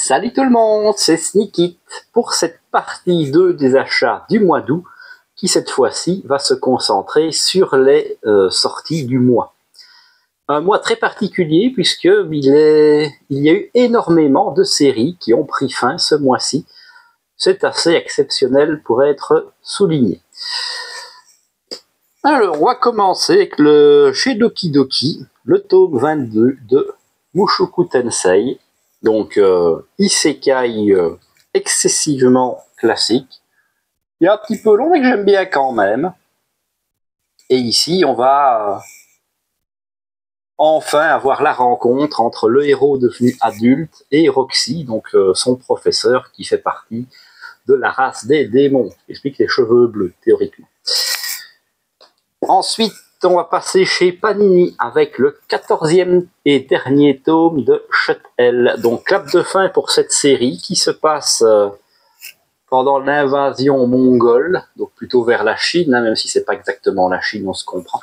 Salut tout le monde, c'est Sneakit pour cette partie 2 des achats du mois d'août qui cette fois-ci va se concentrer sur les sorties du mois. Un mois très particulier puisqu'il y a eu énormément de séries qui ont pris fin ce mois-ci. C'est assez exceptionnel pour être souligné. Alors on va commencer avec chez Doki Doki, le tome 22 de Mushoku Tensei. Donc, isekai excessivement classique. Il est un petit peu long, mais que j'aime bien quand même. Et ici, on va enfin avoir la rencontre entre le héros devenu adulte et Roxy, donc son professeur qui fait partie de la race des démons. Explique les cheveux bleus, théoriquement. Ensuite, on va passer chez Panini avec le 14e et dernier tome de Shut-L. Donc, clap de fin pour cette série qui se passe pendant l'invasion mongole, donc plutôt vers la Chine, hein, même si c'est pas exactement la Chine, on se comprend.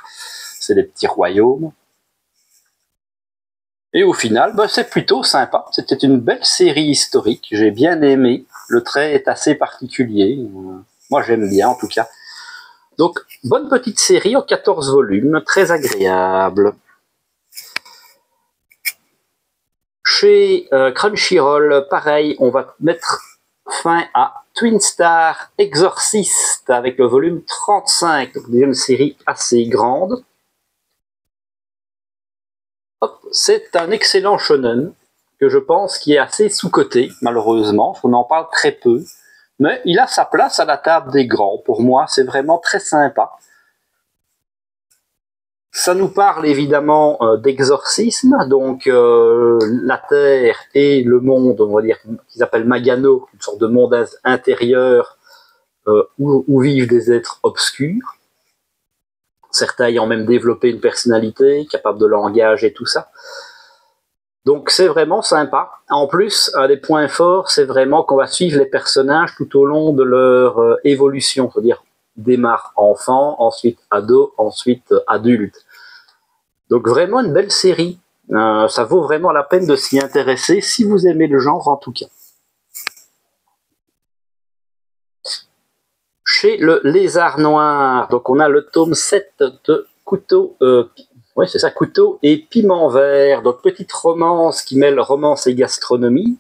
C'est des petits royaumes. Et au final, c'est plutôt sympa. C'était une belle série historique, j'ai bien aimé. Le trait est assez particulier. Moi, j'aime bien, en tout cas. Donc, bonne petite série en 14 volumes, très agréable. Chez Crunchyroll, pareil, on va mettre fin à Twin Star Exorcist avec le volume 35, donc déjà une série assez grande. C'est un excellent shonen que je pense qui est assez sous-coté, malheureusement, on en parle très peu. Mais il a sa place à la table des grands. Pour moi, c'est vraiment très sympa. Ça nous parle évidemment d'exorcisme, donc la Terre et le monde, on va dire, qu'ils appellent Magano, une sorte de monde intérieur où vivent des êtres obscurs. Certains ayant même développé une personnalité, capable de langage et tout ça. Donc c'est vraiment sympa. En plus, un des points forts, c'est vraiment qu'on va suivre les personnages tout au long de leur évolution. C'est-à-dire, démarre enfant, ensuite ado, ensuite adulte. Donc vraiment une belle série. Ça vaut vraiment la peine de s'y intéresser, si vous aimez le genre en tout cas. Chez le Lézard Noir, donc on a le tome 7 de Couteau... Oui, c'est ça, Couteau et Piment Vert. Donc, petite romance qui mêle romance et gastronomie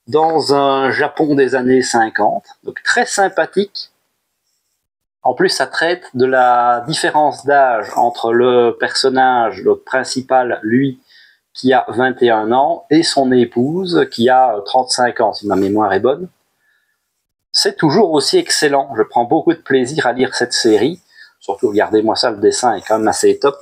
dans un Japon des années 50. Donc, très sympathique. En plus, ça traite de la différence d'âge entre le personnage le principal, lui, qui a 21 ans, et son épouse, qui a 35 ans, si ma mémoire est bonne. C'est toujours aussi excellent. Je prends beaucoup de plaisir à lire cette série. Surtout, regardez-moi ça, le dessin est quand même assez top.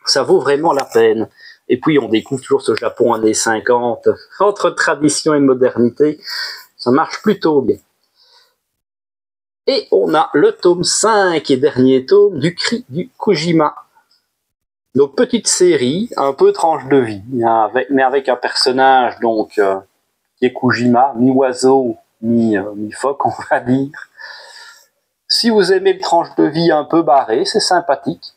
Ça vaut vraiment la peine. Et puis, on découvre toujours ce Japon années 50, entre tradition et modernité. Ça marche plutôt bien. Et on a le tome 5 et dernier tome du Cri du Kojima. Donc, petite série, un peu tranche de vie, mais avec un personnage donc qui est Kojima, mi-oiseau, mi-phoque, on va dire. Si vous aimez le tranche de vie un peu barré, c'est sympathique.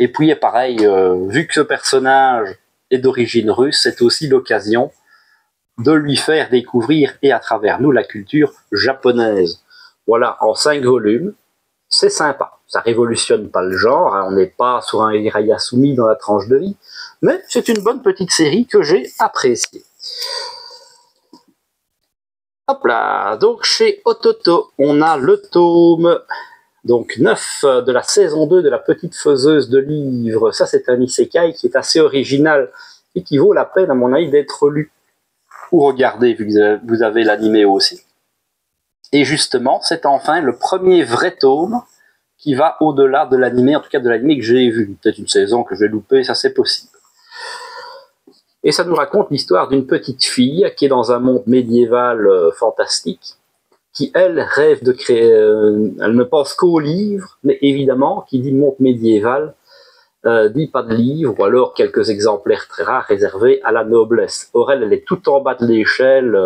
Et puis, pareil, vu que ce personnage est d'origine russe, c'est aussi l'occasion de lui faire découvrir, et à travers nous, la culture japonaise. Voilà, en 5 volumes, c'est sympa. Ça révolutionne pas le genre, hein, on n'est pas sur un Hirayasumi dans la tranche de vie, mais c'est une bonne petite série que j'ai appréciée. Hop là, donc chez Ototo, on a le tome... Donc 9 de la saison 2 de la petite faiseuse de livres. Ça, c'est un isekai qui est assez original et qui vaut la peine, à mon avis, d'être lu. Ou regardé, vu que vous avez l'animé aussi. Et justement, c'est enfin le premier vrai tome qui va au-delà de l'animé, en tout cas de l'animé que j'ai vu. Peut-être une saison que j'ai loupée, ça c'est possible. Et ça nous raconte l'histoire d'une petite fille qui est dans un monde médiéval fantastique, qui, elle, rêve de créer... elle ne pense qu'aux livres, mais évidemment, qui dit monde médiéval, dit pas de livres, ou alors quelques exemplaires très rares réservés à la noblesse. Or, elle est tout en bas de l'échelle,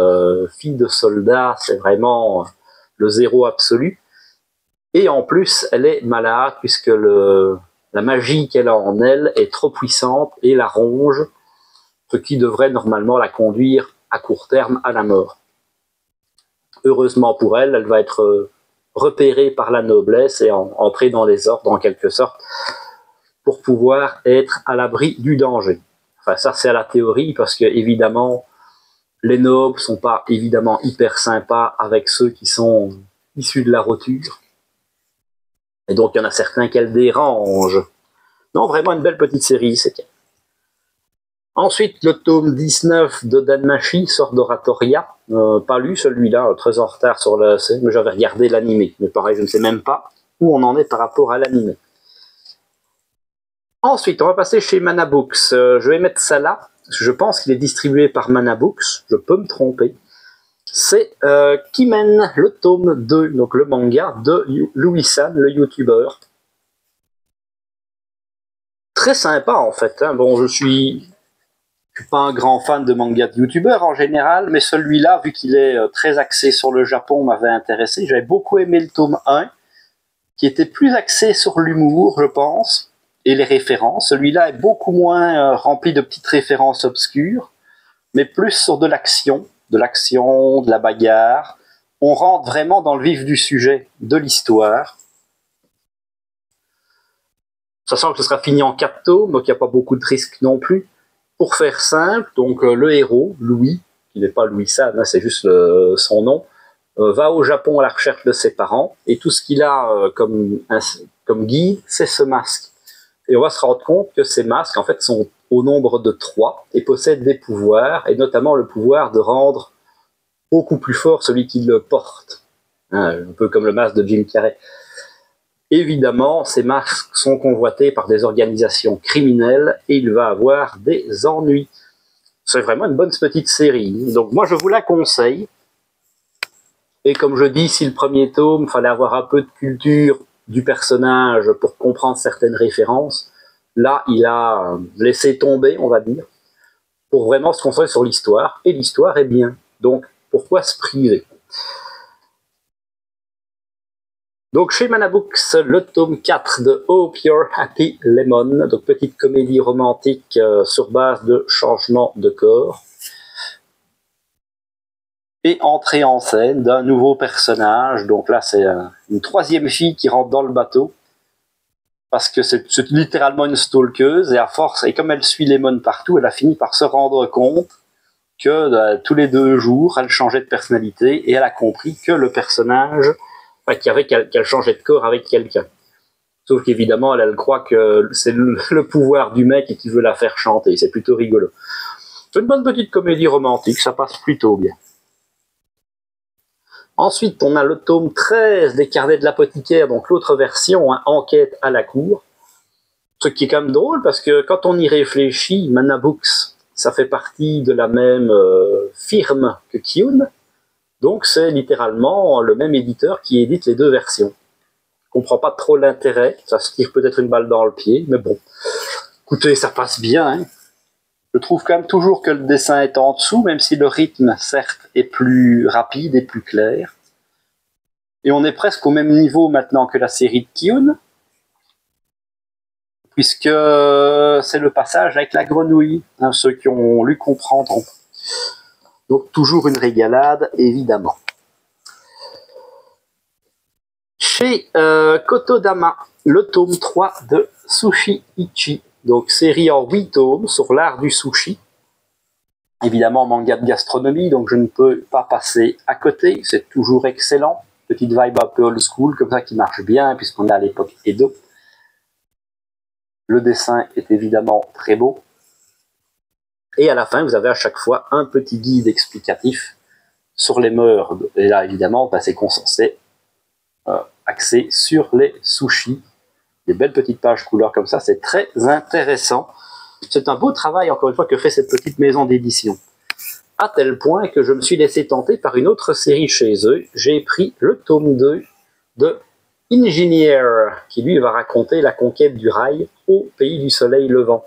fille de soldat, c'est vraiment le zéro absolu. Et en plus, elle est malade, puisque la magie qu'elle a en elle est trop puissante et la ronge, ce qui devrait normalement la conduire à court terme à la mort. Heureusement pour elle, elle va être repérée par la noblesse et entrer dans les ordres en quelque sorte pour pouvoir être à l'abri du danger. Enfin, ça c'est à la théorie parce que évidemment les nobles sont pas évidemment hyper sympas avec ceux qui sont issus de la roture. Et donc il y en a certains qu'elle dérange. Non, vraiment une belle petite série, c'est qu'elle. Ensuite, le tome 19 de Danmachi sort d'Oratoria. Pas lu celui-là, très en retard sur la scène, mais j'avais regardé l'animé. Mais pareil, je ne sais même pas où on en est par rapport à l'animé. Ensuite, on va passer chez Mana Books. Je vais mettre ça là. Je pense qu'il est distribué par Mana Books. Je peux me tromper. C'est Kimen, le tome 2, donc le manga de Louis-San, le youtubeur. Très sympa en fait. Hein. Bon, je suis pas un grand fan de manga de youtubeurs en général, mais celui-là, vu qu'il est très axé sur le Japon, m'avait intéressé. J'avais beaucoup aimé le tome 1, qui était plus axé sur l'humour, je pense, et les références. Celui-là est beaucoup moins rempli de petites références obscures, mais plus sur de l'action, de la bagarre. On rentre vraiment dans le vif du sujet, de l'histoire. Sachant que ce sera fini en 4 tomes, donc il n'y a pas beaucoup de risques non plus. Pour faire simple, donc le héros, Louis, qui n'est pas Louis-San, hein, c'est juste son nom, va au Japon à la recherche de ses parents, et tout ce qu'il a comme guide, c'est ce masque. Et on va se rendre compte que ces masques, en fait, sont au nombre de 3, et possèdent des pouvoirs, et notamment le pouvoir de rendre beaucoup plus fort celui qui le porte. Hein, un peu comme le masque de Jim Carrey. Évidemment, ces masques sont convoités par des organisations criminelles et il va avoir des ennuis. C'est vraiment une bonne petite série. Donc moi, je vous la conseille. Et comme je dis, si le premier tome, fallait avoir un peu de culture du personnage pour comprendre certaines références, là, il a laissé tomber, on va dire, pour vraiment se concentrer sur l'histoire. Et l'histoire est bien. Donc, pourquoi se priver ? Donc chez Mana Books, le tome 4 de Hope You're Happy Lemon, donc petite comédie romantique sur base de changement de corps. Et entrée en scène d'un nouveau personnage, donc là c'est une 3e fille qui rentre dans le bateau, parce que c'est littéralement une stalkeuse, et à force, et comme elle suit Lemon partout, elle a fini par se rendre compte que tous les 2 jours, elle changeait de personnalité, et elle a compris que le personnage... qu'elle changeait de corps avec quelqu'un. Sauf qu'évidemment, elle croit que c'est le pouvoir du mec et qu'il veut la faire chanter. C'est plutôt rigolo. C'est une bonne petite comédie romantique, ça passe plutôt bien. Ensuite, on a le tome 13 des Carnets de l'apothicaire, donc l'autre version, hein, Enquête à la cour. Ce qui est quand même drôle, parce que quand on y réfléchit, Mana Books, ça fait partie de la même firme que Kiyun. Donc c'est littéralement le même éditeur qui édite les 2 versions. Je comprends pas trop l'intérêt, ça se tire peut-être une balle dans le pied, mais bon. Écoutez, ça passe bien. Hein. Je trouve quand même toujours que le dessin est en dessous, même si le rythme, certes, est plus rapide et plus clair. Et on est presque au même niveau maintenant que la série de Kiyun, puisque c'est le passage avec la grenouille. Hein, ceux qui ont lu comprendront. Donc toujours une régalade, évidemment. Chez Kotodama, le tome 3 de Sushi Ichi, donc série en 8 tomes sur l'art du sushi. Évidemment, manga de gastronomie, donc je ne peux pas passer à côté, c'est toujours excellent. Petite vibe un peu old school, comme ça, qui marche bien, puisqu'on est à l'époque Edo. Le dessin est évidemment très beau. Et à la fin, vous avez à chaque fois un petit guide explicatif sur les mœurs. Et là, évidemment, c'est consensé. Axé sur les sushis. Des belles petites pages couleurs comme ça, c'est très intéressant. C'est un beau travail, encore une fois, que fait cette petite maison d'édition. À tel point que je me suis laissé tenter par une autre série chez eux. J'ai pris le tome 2 de Engineer, qui lui va raconter la conquête du rail au pays du soleil levant.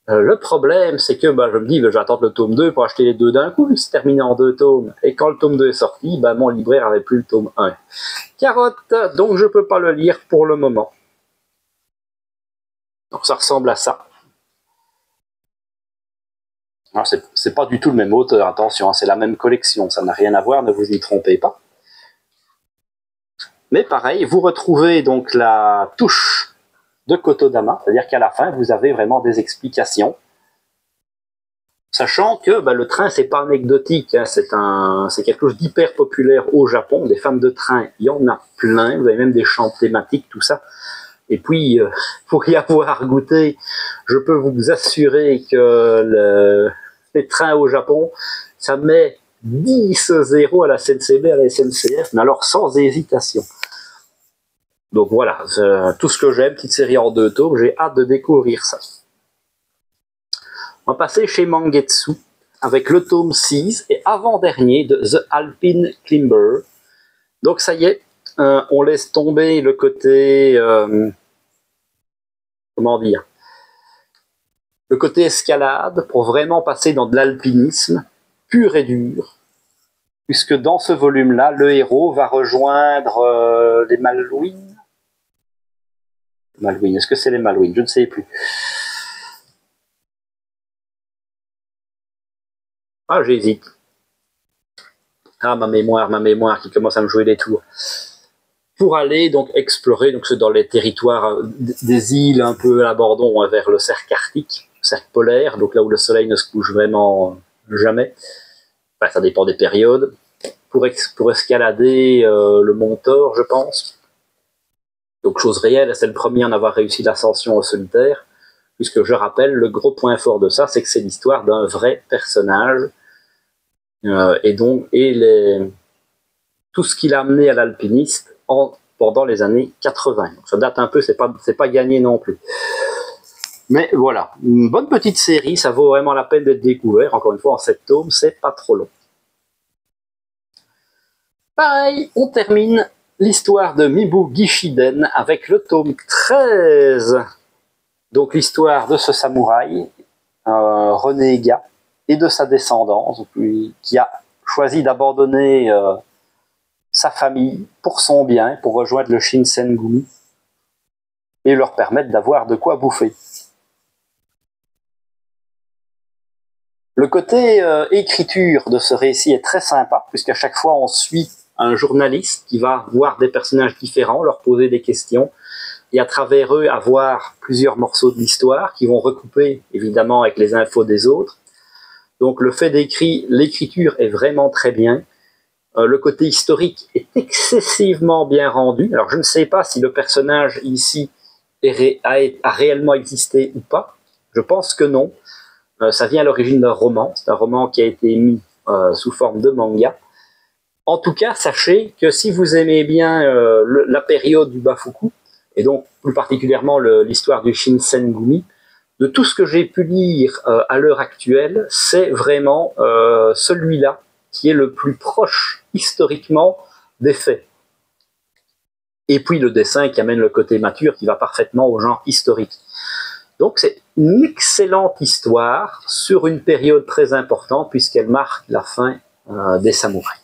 Le problème, c'est que je me dis, je vais attendre le tome 2 pour acheter les 2 d'un coup, vu que c'est terminé en 2 tomes. Et quand le tome 2 est sorti, mon libraire avait plus le tome 1. Carotte, donc je peux pas le lire pour le moment. Donc ça ressemble à ça. Alors, c'est pas du tout le même auteur, attention, hein, c'est la même collection, ça n'a rien à voir, ne vous y trompez pas. Mais pareil, vous retrouvez donc la touche de Kotodama, c'est-à-dire qu'à la fin, vous avez vraiment des explications. Sachant que le train, c'est pas anecdotique, hein, c'est quelque chose d'hyper populaire au Japon. Des fans de train, il y en a plein, vous avez même des chants thématiques, tout ça. Et puis, pour y avoir goûté, je peux vous assurer que les trains au Japon, ça met 10-0 à la SNCB, à la SNCF, mais alors sans hésitation. Donc voilà, tout ce que j'aime, petite série en 2 tomes, j'ai hâte de découvrir ça. On va passer chez Mangetsu avec le tome 6 et avant-dernier de The Alpine Climber. Donc ça y est, on laisse tomber le côté... comment dire, le côté escalade pour vraiment passer dans de l'alpinisme pur et dur, puisque dans ce volume-là, le héros va rejoindre les Malouines. Malouines, est-ce que c'est les Malouines? Je ne sais plus. Ah, j'hésite. Ah, ma mémoire qui commence à me jouer des tours. Pour aller donc explorer, donc c'est dans les territoires des îles un peu à l'abandon vers le cercle arctique, le cercle polaire, donc là où le soleil ne se couche vraiment jamais. Enfin, ça dépend des périodes. Pour escalader le mont Thor, je pense. Donc chose réelle, c'est le premier à en avoir réussi l'ascension au solitaire, puisque je rappelle, le gros point fort de ça, c'est que c'est l'histoire d'un vrai personnage. Tout ce qu'il a amené à l'alpiniste pendant les années 80. Donc ça date un peu, c'est pas gagné non plus. Mais voilà, une bonne petite série, ça vaut vraiment la peine d'être découvert. Encore une fois, en 7 tomes, c'est pas trop long. Pareil, on termine l'histoire de Mibu Gishiden avec le tome 13. Donc l'histoire de ce samouraï, renégat, et de sa descendance, qui a choisi d'abandonner sa famille pour son bien, pour rejoindre le Shinsengumi et leur permettre d'avoir de quoi bouffer. Le côté écriture de ce récit est très sympa, puisqu'à chaque fois on suit un journaliste qui va voir des personnages différents, leur poser des questions, et à travers eux avoir plusieurs morceaux de l'histoire qui vont recouper évidemment avec les infos des autres. Donc le fait d'écrire, l'écriture est vraiment très bien. Le côté historique est excessivement bien rendu. Alors je ne sais pas si le personnage ici a réellement existé ou pas. Je pense que non. Ça vient à l'origine d'un roman. C'est un roman qui a été mis sous forme de manga. En tout cas, sachez que si vous aimez bien la période du Bafuku, et donc plus particulièrement l'histoire du Shinsengumi, de tout ce que j'ai pu lire à l'heure actuelle, c'est vraiment celui-là qui est le plus proche historiquement des faits. Et puis le dessin qui amène le côté mature qui va parfaitement au genre historique. Donc c'est une excellente histoire sur une période très importante puisqu'elle marque la fin des samouraïs.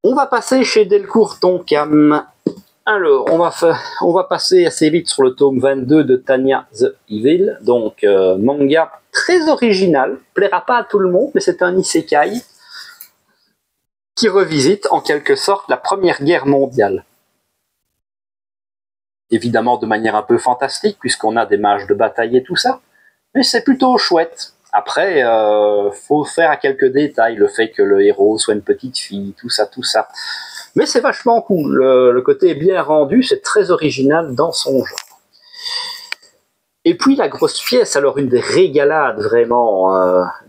On va passer chez Delcourt Tonkam. Alors, on va passer assez vite sur le tome 22 de Tanya the Evil. Donc, manga très original, plaira pas à tout le monde, mais c'est un isekai qui revisite en quelque sorte la Première Guerre mondiale. Évidemment de manière un peu fantastique, puisqu'on a des mages de bataille et tout ça, mais c'est plutôt chouette. Après, faut faire à quelques détails, le fait que le héros soit une petite fille, tout ça. Mais c'est vachement cool, le côté est bien rendu, c'est très original dans son genre. Et puis la grosse pièce, alors une des régalades vraiment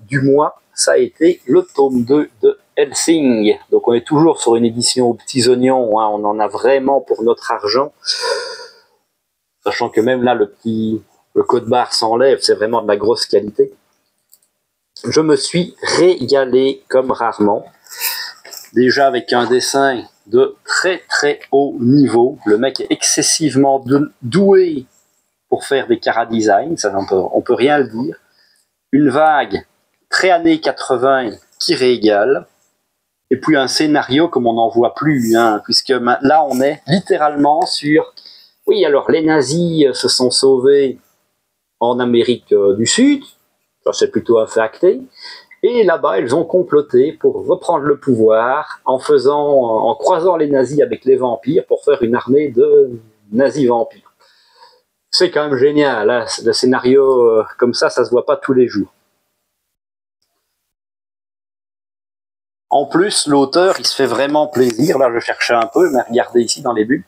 du mois, ça a été le tome 2 de Hellsing. Donc on est toujours sur une édition aux petits oignons, hein, on en a vraiment pour notre argent. Sachant que même là, le code barre s'enlève, c'est vraiment de la grosse qualité. Je me suis régalé comme rarement. Déjà avec un dessin de très très haut niveau. Le mec est excessivement doué pour faire des chara-design, ça on peut rien le dire. Une vague très années 80 qui régale. Et puis un scénario comme on n'en voit plus, hein, puisque là on est littéralement sur... Oui, alors les nazis se sont sauvés en Amérique du Sud, ça c'est plutôt un fait acté, et là-bas elles ont comploté pour reprendre le pouvoir en croisant les nazis avec les vampires pour faire une armée de nazis vampires. C'est quand même génial, hein, le scénario comme ça se voit pas tous les jours. En plus, l'auteur, il se fait vraiment plaisir. Là, je cherchais un peu, mais regardez ici dans les bulles.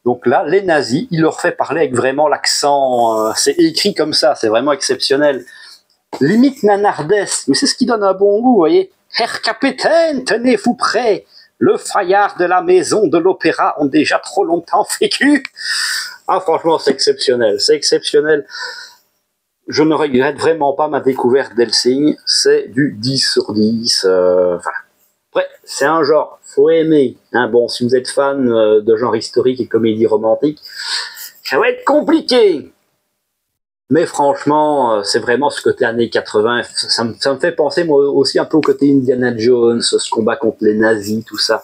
Donc là, les nazis, il leur fait parler avec vraiment l'accent. C'est écrit comme ça, c'est vraiment exceptionnel. Limite nanardesque, mais c'est ce qui donne un bon goût, vous voyez. Herr Capitaine, tenez-vous prêt. Le faillard de la maison de l'opéra ont déjà trop longtemps vécu. Ah, franchement, c'est exceptionnel. C'est exceptionnel. Je ne regrette vraiment pas ma découverte d'Helsing. C'est du 10 sur 10. Après, c'est un genre, faut aimer. Hein. Bon, si vous êtes fan de genre historique et comédie romantique, ça va être compliqué. Mais franchement, c'est vraiment ce côté années 80. Ça me fait penser moi aussi un peu au côté Indiana Jones, ce combat contre les nazis, tout ça.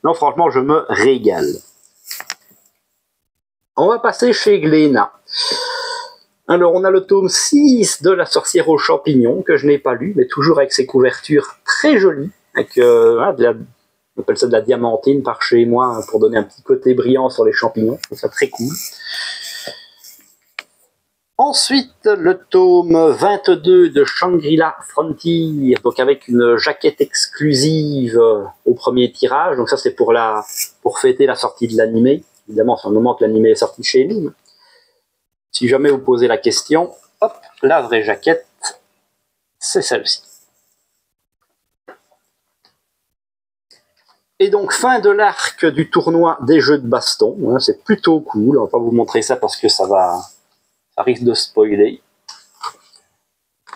Non, franchement, je me régale. On va passer chez Glénat. Alors, on a le tome 6 de La sorcière aux champignons, que je n'ai pas lu, mais toujours avec ses couvertures très jolies, avec on appelle ça de la diamantine par chez moi, pour donner un petit côté brillant sur les champignons. Je trouve ça très cool. Ensuite, le tome 22 de Shangri-La Frontier, donc avec une jaquette exclusive au premier tirage. Donc ça, c'est pour fêter la sortie de l'animé. Évidemment, c'est un moment que l'animé est sorti chez nous. Si jamais vous posez la question, hop, la vraie jaquette, c'est celle-ci. Et donc, fin de l'arc du tournoi des jeux de baston. Hein, c'est plutôt cool. On va pas vous montrer ça parce que ça risque de spoiler.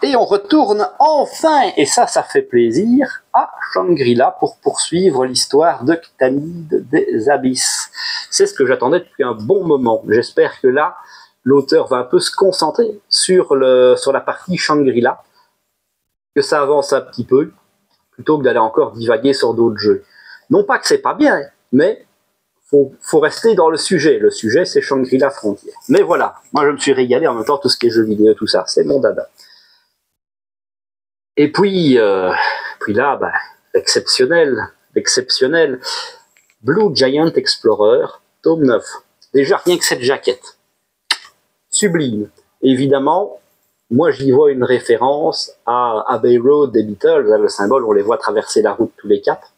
Et on retourne enfin, et ça fait plaisir, à Shangri-La pour poursuivre l'histoire de Ctanide des Abysses. C'est ce que j'attendais depuis un bon moment. J'espère que là, l'auteur va un peu se concentrer sur la partie Shangri-La, que ça avance un petit peu, plutôt que d'aller encore divaguer sur d'autres jeux. Non pas que c'est pas bien, mais faut rester dans le sujet. Le sujet, c'est Shangri-La Frontier. Mais voilà, moi je me suis régalé. En même temps, tout ce qui est jeux vidéo, tout ça, c'est mon dada. Et puis là, exceptionnel. Blue Giant Explorer, tome 9. Déjà, rien que cette jaquette. Sublime. Évidemment, moi j'y vois une référence à Abbey Road des Beatles, le symbole, on les voit traverser la route tous les quatre.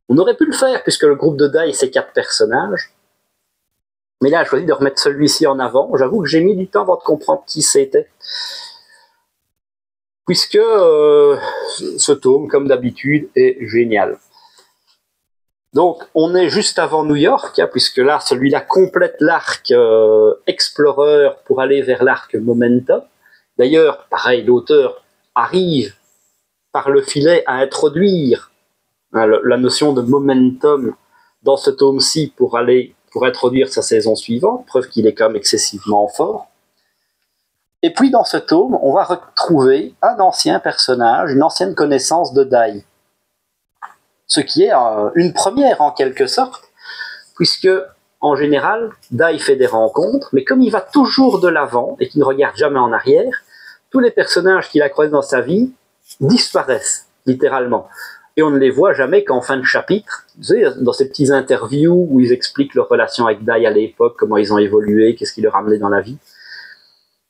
On aurait pu le faire, puisque le groupe de Die, c'est 4 personnages. Mais là, j'ai choisi de remettre celui-ci en avant. J'avoue que j'ai mis du temps avant de comprendre qui c'était. Puisque ce tome, comme d'habitude, est génial. Donc, on est juste avant New York, hein, puisque là, celui-là complète l'arc Explorer pour aller vers l'arc Momentum. D'ailleurs, pareil, l'auteur arrive par le filet à introduire la notion de momentum dans ce tome-ci pour introduire sa saison suivante, preuve qu'il est quand même excessivement fort. Et puis dans ce tome, on va retrouver un ancien personnage, une ancienne connaissance de Dai. Ce qui est une première en quelque sorte, puisque en général, Dai fait des rencontres, mais comme il va toujours de l'avant et qu'il ne regarde jamais en arrière, tous les personnages qu'il a croisés dans sa vie disparaissent, littéralement. Et on ne les voit jamais qu'en fin de chapitre, vous savez, dans ces petits interviews où ils expliquent leur relation avec Dai à l'époque, comment ils ont évolué, qu'est-ce qui leur a amené dans la vie.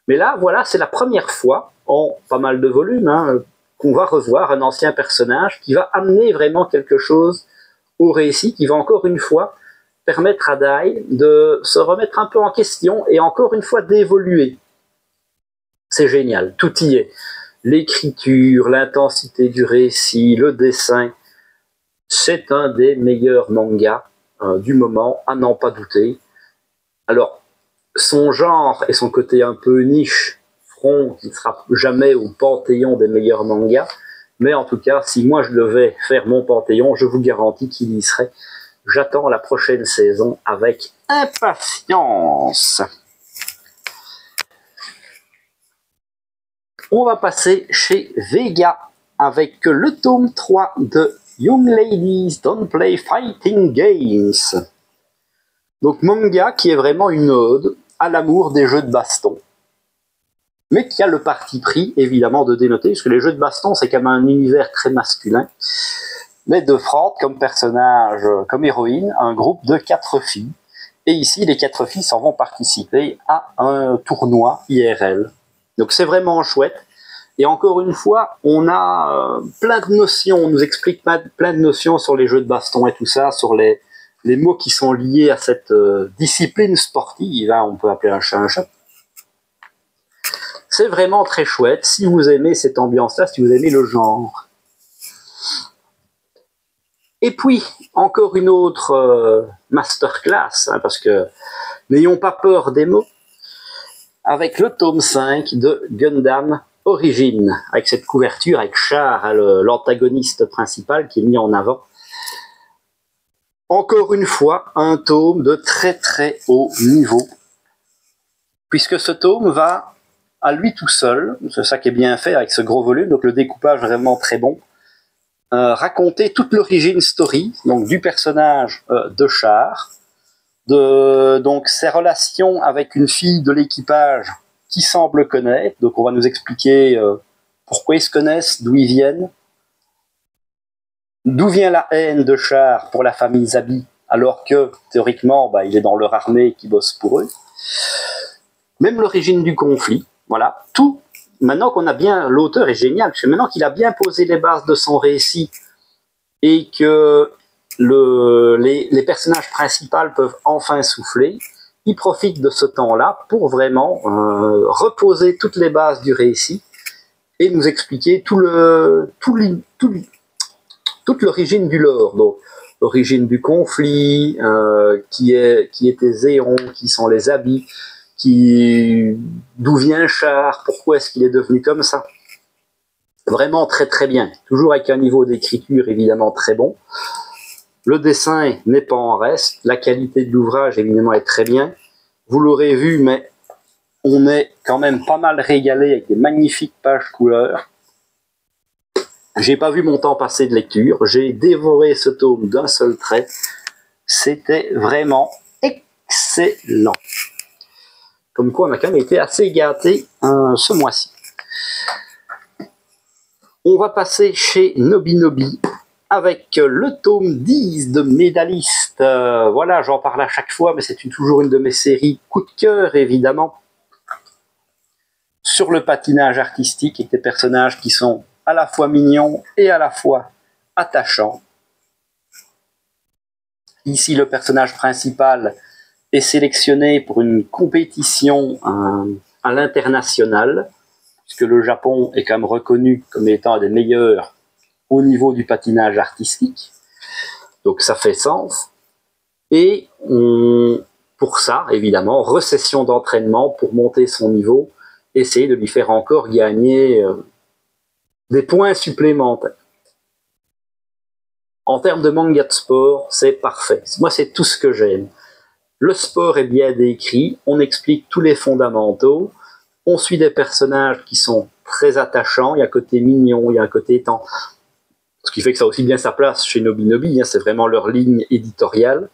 Mais là, voilà, c'est la première fois, en pas mal de volumes, qu'on va revoir un ancien personnage qui va amener vraiment quelque chose au récit, qui va encore une fois permettre à Dai de se remettre un peu en question et encore une fois d'évoluer. C'est génial, tout y est. L'écriture, l'intensité du récit, le dessin, c'est un des meilleurs mangas du moment, à n'en pas douter. Alors, son genre et son côté un peu niche feront qu'il ne sera jamais au panthéon des meilleurs mangas, mais en tout cas, si moi je devais faire mon panthéon, je vous garantis qu'il y serait. J'attends la prochaine saison avec impatience. On va passer chez Vega avec le tome 3 de Young Ladies Don't Play Fighting Games. Donc manga qui est vraiment une ode à l'amour des jeux de baston. mais qui a le parti pris, évidemment, de dénoter, puisque les jeux de baston, c'est quand même un univers très masculin, mais d'offrande comme personnage, comme héroïne, un groupe de 4 filles. Et ici, les 4 filles s'en vont participer à un tournoi IRL. Donc c'est vraiment chouette. Et encore une fois, on a plein de notions, on nous explique plein de notions sur les jeux de baston et tout ça, sur les mots qui sont liés à cette discipline sportive, hein, on peut appeler un chat un chat. C'est vraiment très chouette, si vous aimez cette ambiance-là, si vous aimez le genre. Et puis, encore une autre masterclass, hein, parce que n'ayons pas peur des mots, avec le tome 5 de Gundam Origin, avec cette couverture, avec Char, hein, l'antagoniste principal qui est mis en avant. Encore une fois, un tome de très très haut niveau, puisque ce tome va à lui tout seul, c'est ça qui est bien fait avec ce gros volume, donc le découpage vraiment très bon, raconter toute l'origine story, donc du personnage de Char, donc ses relations avec une fille de l'équipage qui semble connaître, donc on va nous expliquer pourquoi ils se connaissent, d'où ils viennent, d'où vient la haine de Char pour la famille Zabi, alors que théoriquement il est dans leur armée qui bosse pour eux, même l'origine du conflit, voilà, tout. Maintenant qu'on a bien, l'auteur est génial, parce que maintenant qu'il a bien posé les bases de son récit et que les personnages principaux peuvent enfin souffler, il profite de ce temps-là pour vraiment reposer toutes les bases du récit et nous expliquer toute l'origine du lore. Donc, l'origine du conflit, qui était Zéon, qui sont les habits, d'où vient Char, pourquoi est-ce qu'il est devenu comme ça. Vraiment très très bien, toujours avec un niveau d'écriture évidemment très bon. Le dessin n'est pas en reste, la qualité de l'ouvrage évidemment est très bien. Vous l'aurez vu, mais on est quand même pas mal régalé avec des magnifiques pages couleurs. J'ai pas vu mon temps passer de lecture, j'ai dévoré ce tome d'un seul trait. C'était vraiment excellent. Comme quoi on a quand même été assez gâtés ce mois-ci. On va passer chez Nobinobi avec le tome 10 de Médaliste. Voilà, j'en parle à chaque fois, mais c'est toujours une de mes séries coup de cœur, évidemment. Sur le patinage artistique, avec des personnages qui sont à la fois mignons et à la fois attachants. Ici, le personnage principal est sélectionné pour une compétition à l'international, puisque le Japon est quand même reconnu comme étant un des meilleurs au niveau du patinage artistique. Donc ça fait sens. Et pour ça, évidemment, recession d'entraînement pour monter son niveau, essayer de lui faire encore gagner des points supplémentaires. En termes de manga de sport, c'est parfait. Moi, c'est tout ce que j'aime. Le sport est bien décrit, on explique tous les fondamentaux, on suit des personnages qui sont très attachants, il y a un côté mignon, il y a un côté étant... Ce qui fait que ça a aussi bien sa place chez Nobinobi, hein, c'est vraiment leur ligne éditoriale.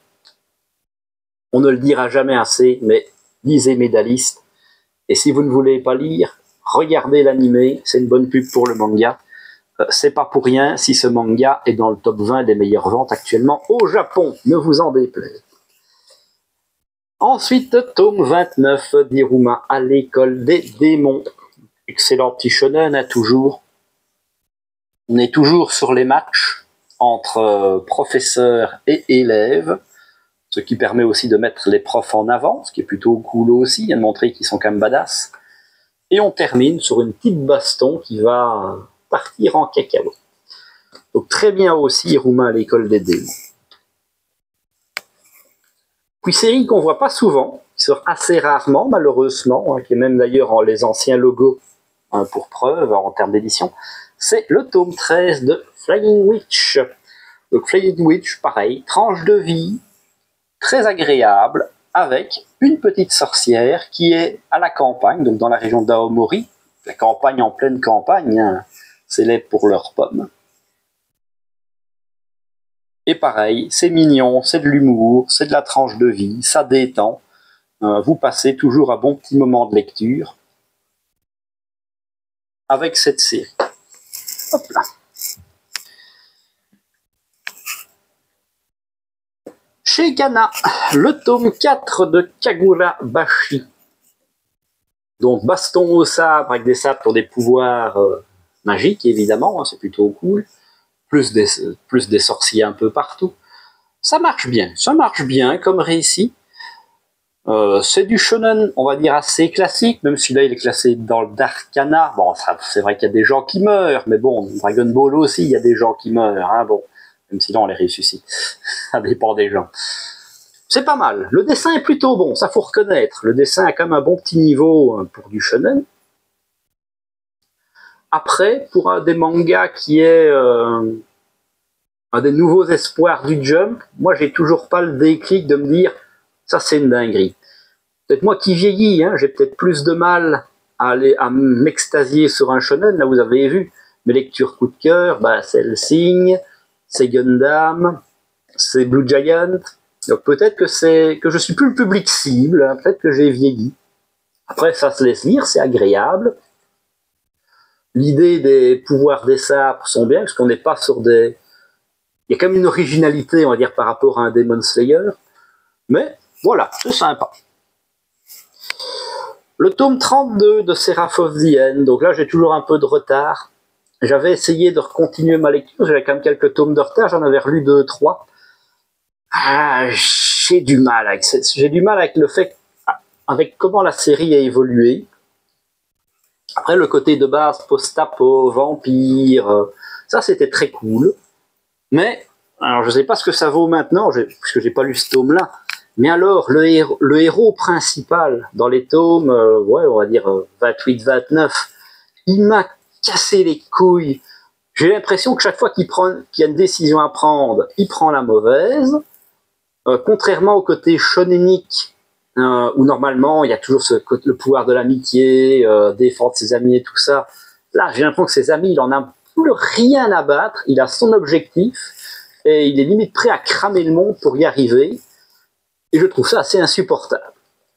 On ne le dira jamais assez, mais lisez Médaliste. Et si vous ne voulez pas lire, regardez l'animé, c'est une bonne pub pour le manga. C'est pas pour rien si ce manga est dans le top 20 des meilleures ventes actuellement au Japon, ne vous en déplaise. Ensuite, tome 29 d'Iruma à l'école des démons. Excellent petit shonen, hein, toujours. On est toujours sur les matchs entre professeurs et élèves, ce qui permet aussi de mettre les profs en avant, ce qui est plutôt cool aussi, de montrer qu'ils sont quand même badass. Et on termine sur une petite baston qui va partir en cacahuète. Donc très bien aussi Iruma à l'école des démons. Puis série qu'on voit pas souvent, qui sort assez rarement malheureusement, hein, qui est même d'ailleurs les anciens logos pour preuve en termes d'édition, c'est le tome 13 de Flying Witch. Donc Flying Witch, pareil, tranche de vie, très agréable, avec une petite sorcière qui est à la campagne, donc dans la région d'Aomori, la campagne en pleine campagne, hein, célèbre pour leurs pommes. Et pareil, c'est mignon, c'est de l'humour, c'est de la tranche de vie, ça détend. Vous passez toujours un bon petit moment de lecture. avec cette série. Hop là. Chez Kana, le tome 4 de Kagura Bashi. Donc baston au sabre avec des sabres qui ont des pouvoirs magiques, évidemment, hein, c'est plutôt cool. Plus des sorciers un peu partout. Ça marche bien comme récit. C'est du shonen, on va dire, assez classique, même si là il est classé dans le Darkana. Bon, c'est vrai qu'il y a des gens qui meurent, mais bon, Dragon Ball aussi, il y a des gens qui meurent, hein, bon, même si là on les ressuscite. Ça dépend des gens. C'est pas mal. Le dessin est plutôt bon, ça faut reconnaître. Le dessin a quand même un bon petit niveau pour du shonen. Après, pour un des mangas qui est un des nouveaux espoirs du Jump, moi j'ai toujours pas le déclic de me dire ça c'est une dinguerie. Peut-être moi qui vieillis, hein, j'ai peut-être plus de mal à m'extasier sur un shonen. Là vous avez vu mes lectures coup de cœur, bah, c'est le Signe, c'est Gundam, c'est Blue Giant. Donc peut-être que je suis plus le public cible, hein, peut-être que j'ai vieilli. Après ça se laisse lire, c'est agréable. L'idée des pouvoirs des sabres sont bien, parce qu'on n'est pas sur des... Il y a quand même une originalité, on va dire, par rapport à un Demon Slayer. Mais voilà, c'est sympa. Le tome 32 de Seraph of the End. Donc là, j'ai toujours un peu de retard. J'avais essayé de continuer ma lecture. J'avais quand même quelques tomes de retard. J'en avais relu 2-3. Ah, j'ai du mal avec le fait, avec comment la série a évolué. Après, le côté de base, post-apo, vampire, ça c'était très cool. Mais, alors je sais pas ce que ça vaut maintenant, puisque j'ai pas lu ce tome-là. Mais alors, le héros principal dans les tomes, ouais, on va dire 28-29, il m'a cassé les couilles. J'ai l'impression que chaque fois qu'il y a une décision à prendre, il prend la mauvaise. Contrairement au côté shonénique, où normalement il y a toujours le pouvoir de l'amitié, défendre ses amis et tout ça. Là, j'ai l'impression que ses amis, il en a plus rien à battre, il a son objectif, et il est limite prêt à cramer le monde pour y arriver. Et je trouve ça assez insupportable.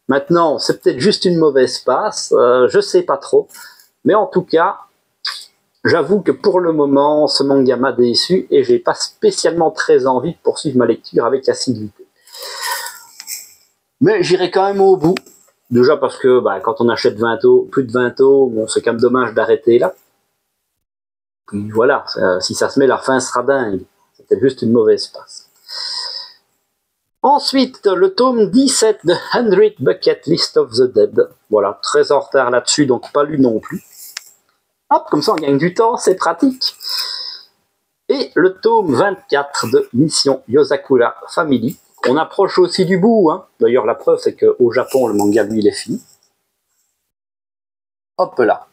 Maintenant, c'est peut-être juste une mauvaise passe, je sais pas trop. Mais en tout cas, j'avoue que pour le moment, ce manga m'a déçu et j'ai pas spécialement très envie de poursuivre ma lecture avec assiduité. Mais j'irai quand même au bout. Déjà parce que bah, quand on achète plus de 20 tomes, bon, c'est quand même dommage d'arrêter là. Puis voilà, si ça se met, la fin sera dingue. C'était juste une mauvaise passe. Ensuite, le tome 17 de 100 Bucket List of the Dead. Voilà, très en retard là-dessus, donc pas lu non plus. Hop, comme ça on gagne du temps, c'est pratique. Et le tome 24 de Mission Yozakura Family. On approche aussi du bout, hein. D'ailleurs, la preuve, c'est qu'au Japon, le manga, lui, il est fini. Hop là.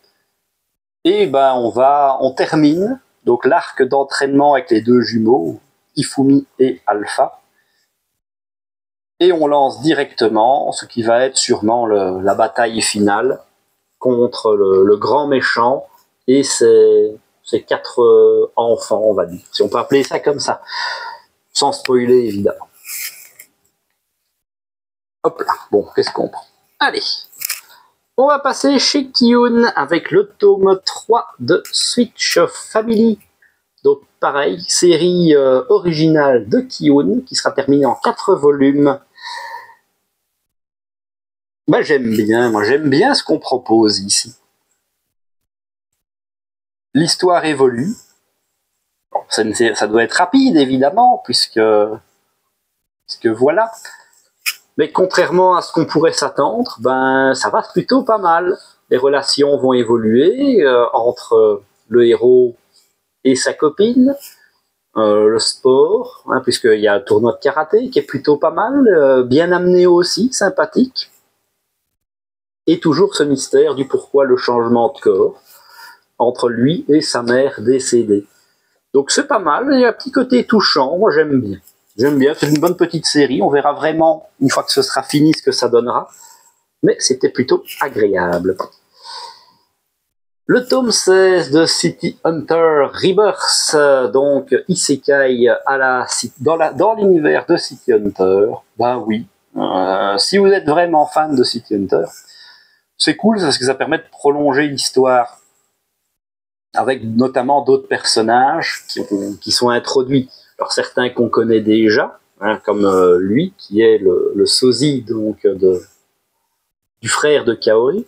Et ben, on termine donc l'arc d'entraînement avec les deux jumeaux, Ifumi et Alpha. Et on lance directement ce qui va être sûrement la bataille finale contre le grand méchant et ses 4 enfants, on va dire. Si on peut appeler ça comme ça. Sans spoiler, évidemment. Hop là, bon, qu'est-ce qu'on prend? Allez, on va passer chez Kiyun avec le tome 3 de Switch Family. Donc pareil, série originale de Kiyun qui sera terminée en 4 volumes. Bah, j'aime bien ce qu'on propose ici. L'histoire évolue. Bon, ça doit être rapide, évidemment, puisque voilà. Mais contrairement à ce qu'on pourrait s'attendre, ben ça va plutôt pas mal. Les relations vont évoluer entre le héros et sa copine, le sport, hein, puisqu'il y a un tournoi de karaté qui est plutôt pas mal, bien amené aussi, sympathique. Et toujours ce mystère du pourquoi le changement de corps entre lui et sa mère décédée. Donc c'est pas mal, il y a un petit côté touchant, moi j'aime bien. J'aime bien, c'est une bonne petite série, on verra vraiment, une fois que ce sera fini, ce que ça donnera. Mais c'était plutôt agréable. Le tome 16 de City Hunter Rebirth, donc Isekai dans l'univers de City Hunter. Bah oui, si vous êtes vraiment fan de City Hunter, c'est cool parce que ça permet de prolonger l'histoire avec notamment d'autres personnages qui sont introduits. Alors certains qu'on connaît déjà, hein, comme lui, qui est le sosie donc, du frère de Kaori.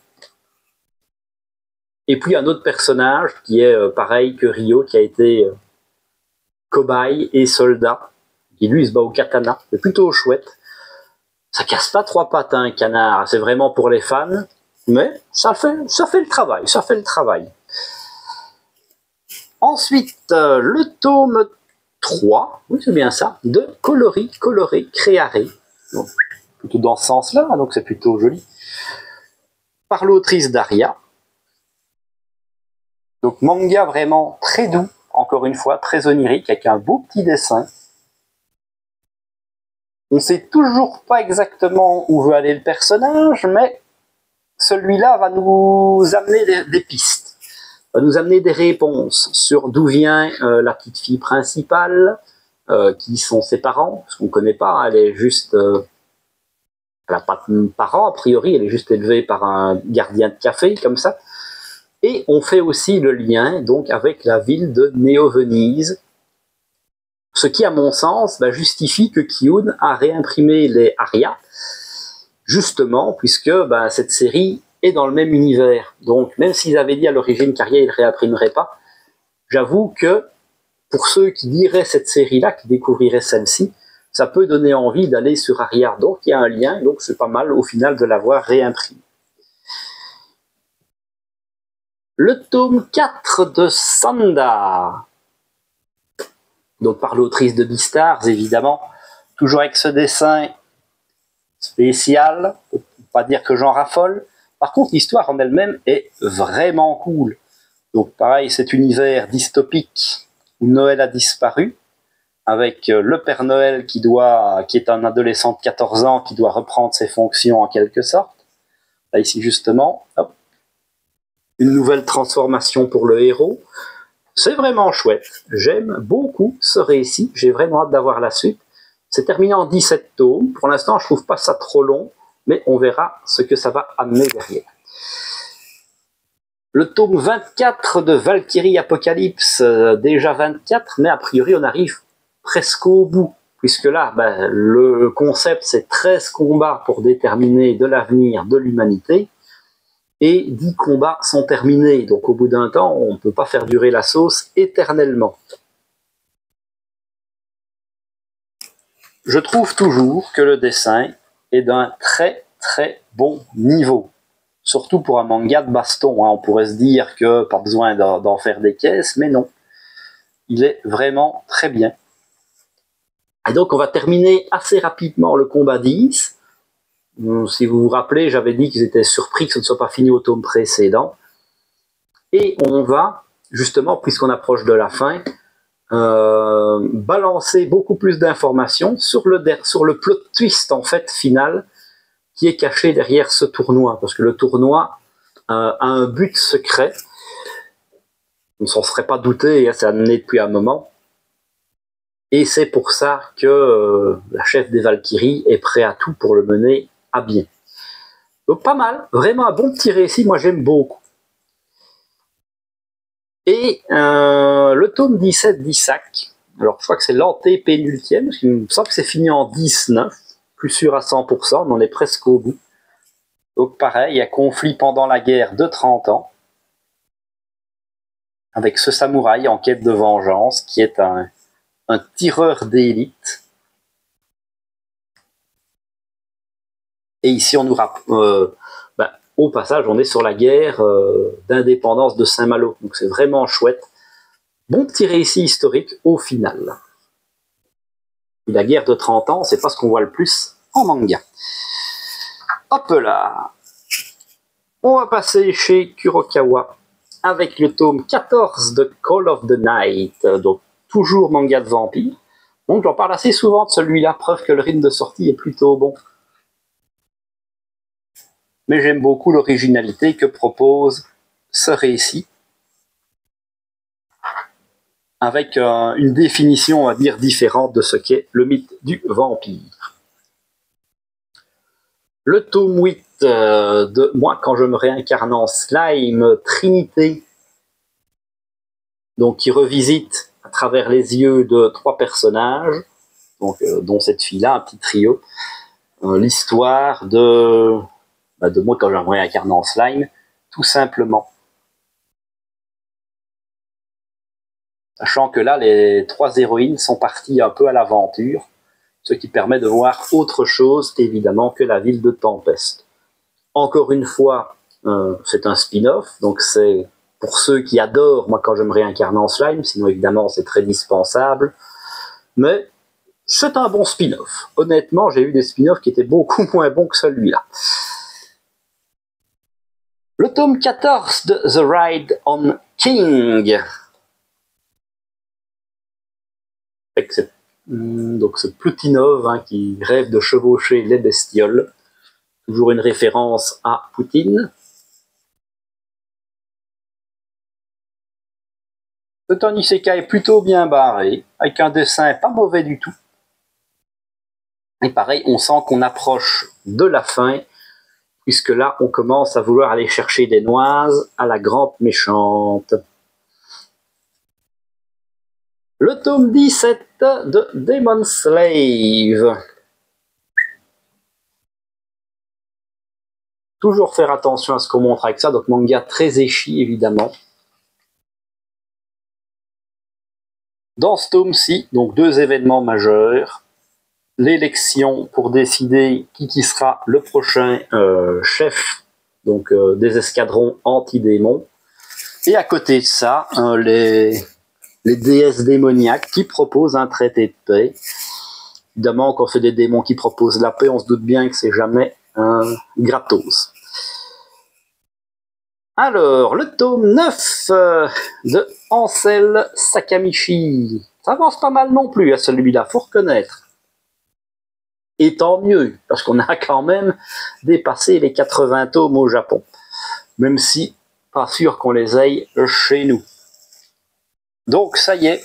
Et puis un autre personnage qui est pareil que Ryo, qui a été cobaye et soldat, qui lui se bat au katana. C'est plutôt chouette. Ça casse pas trois pattes, un canard, c'est vraiment pour les fans, mais ça fait le travail, ça fait le travail. Ensuite, le tome 3, oui c'est bien ça, de Coloris, Coloré, Créaré, donc plutôt dans ce sens-là, donc c'est plutôt joli, par l'autrice Daria. Donc manga vraiment très doux, encore une fois, très onirique, avec un beau petit dessin. On ne sait toujours pas exactement où veut aller le personnage, mais celui-là va nous amener des pistes, va nous amener des réponses sur d'où vient la petite fille principale, qui sont ses parents, parce qu'on ne connaît pas, elle est juste... elle n'a pas de parents, a priori, elle est juste élevée par un gardien de café, comme ça. Et on fait aussi le lien donc avec la ville de Néo-Venise, ce qui, à mon sens, justifie que Kiyun a réimprimé les Aria, justement, puisque cette série est dans le même univers. Donc, même s'ils avaient dit à l'origine qu'Aria, ils ne réimprimeraient pas, j'avoue que pour ceux qui liraient cette série-là, qui découvriraient celle-ci, ça peut donner envie d'aller sur Aria. Donc, il y a un lien, donc c'est pas mal au final de l'avoir réimprimé. Le tome 4 de Sanda, donc par l'autrice de Beastars, évidemment, toujours avec ce dessin spécial, pour pas dire que j'en raffole. Par contre, l'histoire en elle-même est vraiment cool. Donc pareil, cet univers dystopique où Noël a disparu, avec le Père Noël qui est un adolescent de 14 ans, qui doit reprendre ses fonctions en quelque sorte. Là, ici, justement, hop, une nouvelle transformation pour le héros. C'est vraiment chouette. J'aime beaucoup ce récit. J'ai vraiment hâte d'avoir la suite. C'est terminé en 17 tomes. Pour l'instant, je trouve pas ça trop long, mais on verra ce que ça va amener derrière. Le tome 24 de Valkyrie Apocalypse, déjà 24, mais a priori on arrive presque au bout, puisque là, le concept c'est 13 combats pour déterminer de l'avenir de l'humanité, et 10 combats sont terminés, donc au bout d'un temps, on ne peut pas faire durer la sauce éternellement. Je trouve toujours que le dessin est d'un très très bon niveau. Surtout pour un manga de baston, hein. On pourrait se dire que pas besoin d'en faire des caisses, mais non. Il est vraiment très bien. Et donc on va terminer assez rapidement le combat 10. Si vous vous rappelez, j'avais dit qu'ils étaient surpris que ce ne soit pas fini au tome précédent. Et on va, justement, puisqu'on approche de la fin, balancer beaucoup plus d'informations sur le plot twist en fait final qui est caché derrière ce tournoi, parce que le tournoi a un but secret. On ne s'en serait pas douté, hein, c'est amené depuis un moment. Et c'est pour ça que la chef des Valkyries est prêt à tout pour le mener à bien. Donc pas mal, vraiment un bon petit récit, moi j'aime beaucoup. Et le tome 17 d'Isaac, alors je crois que c'est l'antépénultième, parce qu'il me semble que c'est fini en 19, plus sûr à 100%, on en est presque au bout. Donc pareil, il y a conflit pendant la guerre de 30 ans, avec ce samouraï en quête de vengeance, qui est un tireur d'élite. Et ici, on nous rappelle, au passage, on est sur la guerre d'indépendance de Saint-Malo. Donc c'est vraiment chouette. Bon petit récit historique au final. Et la guerre de 30 ans, c'est pas ce qu'on voit le plus en manga. Hop là. On va passer chez Kurokawa avec le tome 14 de Call of the Night. Donc toujours manga de vampire. Donc j'en parle assez souvent de celui-là, preuve que le rythme de sortie est plutôt bon. Mais j'aime beaucoup l'originalité que propose ce récit, avec une définition, on va dire, différente de ce qu'est le mythe du vampire. Le tome 8 de Moi quand je me réincarne en slime, Trinité, donc qui revisite à travers les yeux de 3 personnages, donc, dont cette fille-là, un petit trio, l'histoire de moi quand j'aimerais incarner en slime, tout simplement. Sachant que là, les 3 héroïnes sont parties un peu à l'aventure, ce qui permet de voir autre chose, évidemment, que la ville de Tempest. Encore une fois, c'est un spin-off, donc c'est pour ceux qui adorent, moi quand je me réincarne en slime, sinon évidemment c'est très dispensable, mais c'est un bon spin-off. Honnêtement, j'ai eu des spin-offs qui étaient beaucoup moins bons que celui-là. Le tome 14 de The Ride on King. Donc c'est Plutinov qui rêve de chevaucher les bestioles. Toujours une référence à Poutine. C'est un isekai plutôt bien barré, avec un dessin pas mauvais du tout. Et pareil, on sent qu'on approche de la fin, puisque là, on commence à vouloir aller chercher des noises à la grande méchante. Le tome 17 de Demon Slave. Toujours faire attention à ce qu'on montre avec ça, donc manga très échi évidemment. Dans ce tome-ci, donc 2 événements majeurs. L'élection pour décider qui sera le prochain chef donc, des escadrons anti-démons. Et à côté de ça, les déesses démoniaques qui proposent un traité de paix. Évidemment, quand c'est des démons qui proposent la paix, on se doute bien que c'est jamais gratos. Alors, le tome 9 de Ansel Sakamichi. Ça avance pas mal non plus à celui-là, faut reconnaître. Et tant mieux, parce qu'on a quand même dépassé les 80 tomes au Japon. Même si, pas sûr qu'on les aille chez nous. Donc, ça y est,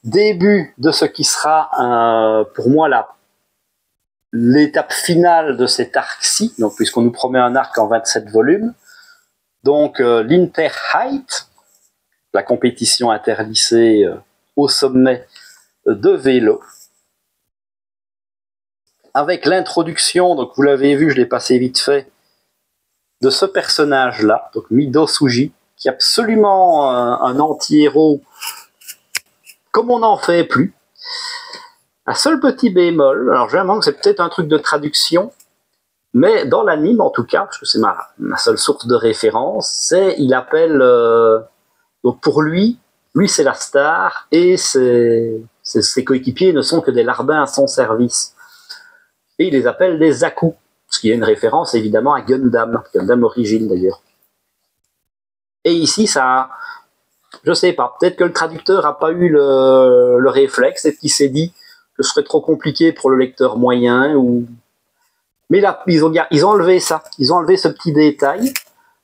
début de ce qui sera, pour moi, l'étape finale de cet arc-ci, donc puisqu'on nous promet un arc en 27 volumes. Donc, l'Inter-Height, la compétition interlycée au sommet de vélo. Avec l'introduction, donc vous l'avez vu, je l'ai passé vite fait, de ce personnage-là, donc Mido Suji, qui est absolument un anti-héros comme on n'en fait plus. Un seul petit bémol, alors j'ai l'impression que c'est peut-être un truc de traduction, mais dans l'anime en tout cas, parce que c'est ma seule source de référence, c'est, il appelle, donc pour lui c'est la star, et ses coéquipiers ne sont que des larbins à son service. Et il les appelle des Zaku, ce qui est une référence évidemment à Gundam Origin d'ailleurs. Et ici, ça, je sais pas, peut-être que le traducteur n'a pas eu le réflexe et qu'il s'est dit que ce serait trop compliqué pour le lecteur moyen. Mais là, ils ont enlevé ça, ils ont enlevé ce petit détail,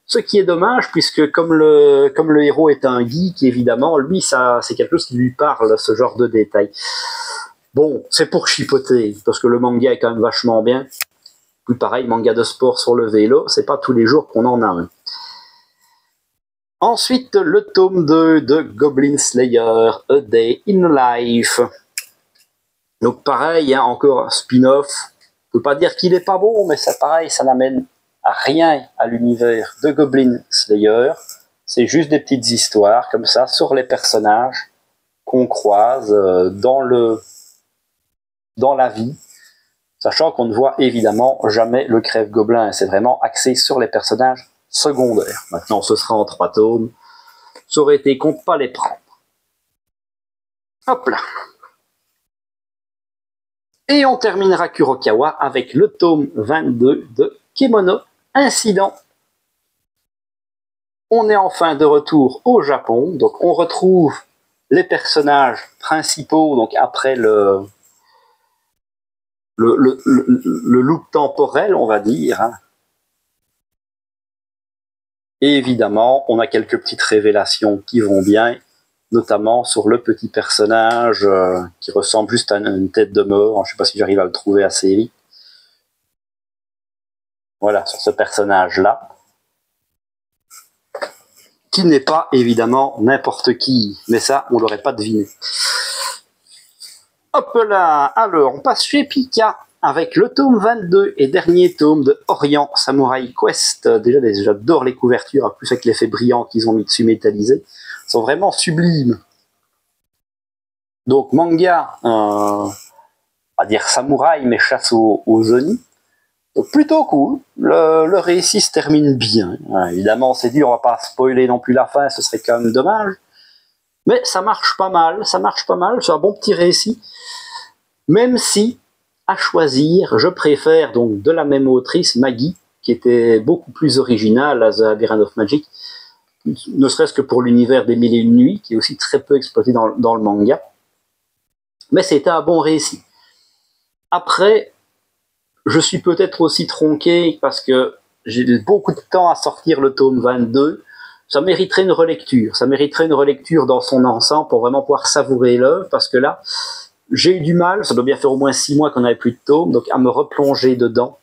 ce qui est dommage puisque comme le héros est un geek, évidemment, lui, ça, c'est quelque chose qui lui parle, ce genre de détail. Bon, c'est pour chipoter, parce que le manga est quand même vachement bien. Puis pareil, manga de sport sur le vélo, c'est pas tous les jours qu'on en a un. Ensuite, le tome 2 de Goblin Slayer, A Day in Life. Donc pareil, encore un spin-off. Je peux pas dire qu'il est pas bon, mais ça pareil, ça n'amène à rien à l'univers de Goblin Slayer. C'est juste des petites histoires, comme ça, sur les personnages qu'on croise dans la vie, sachant qu'on ne voit évidemment jamais le crève-gobelin. C'est vraiment axé sur les personnages secondaires. Maintenant, ce sera en 3 tomes. Ça aurait été con de pas les prendre. Hop là. Et on terminera Kurokawa avec le tome 22 de Kemono Incident. On est enfin de retour au Japon. Donc on retrouve les personnages principaux, donc après le loop temporel, on va dire. Et évidemment, on a quelques petites révélations qui vont bien, notamment sur le petit personnage qui ressemble juste à une tête de mort. Je ne sais pas si j'arrive à le trouver assez vite. Voilà, sur ce personnage-là. qui n'est pas évidemment n'importe qui, mais ça, on l'aurait pas deviné. Hop là, alors on passe chez Pika avec le tome 22 et dernier tome de Orient Samurai Quest. Déjà, j'adore les couvertures, en plus avec l'effet brillant qu'ils ont mis dessus métallisé. Ils sont vraiment sublimes. Donc manga, on va dire samouraï, mais chasse aux Oni. Donc plutôt cool, le récit se termine bien. Évidemment, c'est dur, on va pas spoiler non plus la fin, ce serait quand même dommage. Mais ça marche pas mal, c'est un bon petit récit. Même si, à choisir, je préfère donc de la même autrice, Maggie, qui était beaucoup plus originale à The Labyrinth of Magic, ne serait-ce que pour l'univers des Mille et Une Nuits, qui est aussi très peu exploité dans le manga. Mais c'était un bon récit. Après, je suis peut-être aussi tronqué parce que j'ai beaucoup de temps à sortir le tome 22. Ça mériterait une relecture. Ça mériterait une relecture dans son ensemble pour vraiment pouvoir savourer l'œuvre, parce que là, j'ai eu du mal, ça doit bien faire au moins 6 mois qu'on n'avait plus de tome, donc à me replonger dedans.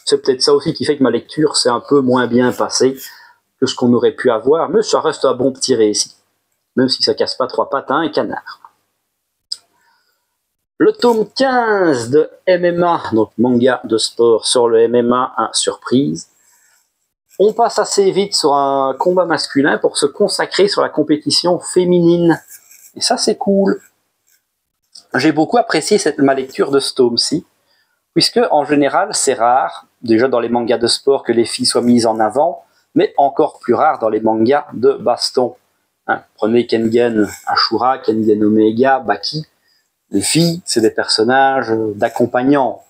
C'est peut-être ça aussi qui fait que ma lecture s'est un peu moins bien passée que ce qu'on aurait pu avoir, mais ça reste un bon petit récit, même si ça casse pas 3 pattes à un canard. Le tome 15 de MMA, donc manga de sport sur le MMA, surprise. On passe assez vite sur un combat masculin pour se consacrer sur la compétition féminine. Et ça, c'est cool. J'ai beaucoup apprécié ma lecture de ce tome-ci, puisque en général, c'est rare, déjà dans les mangas de sport, que les filles soient mises en avant, mais encore plus rare dans les mangas de baston. Prenez Kengen Ashura, Kengen Omega, Baki. Les filles, c'est des personnages d'accompagnants.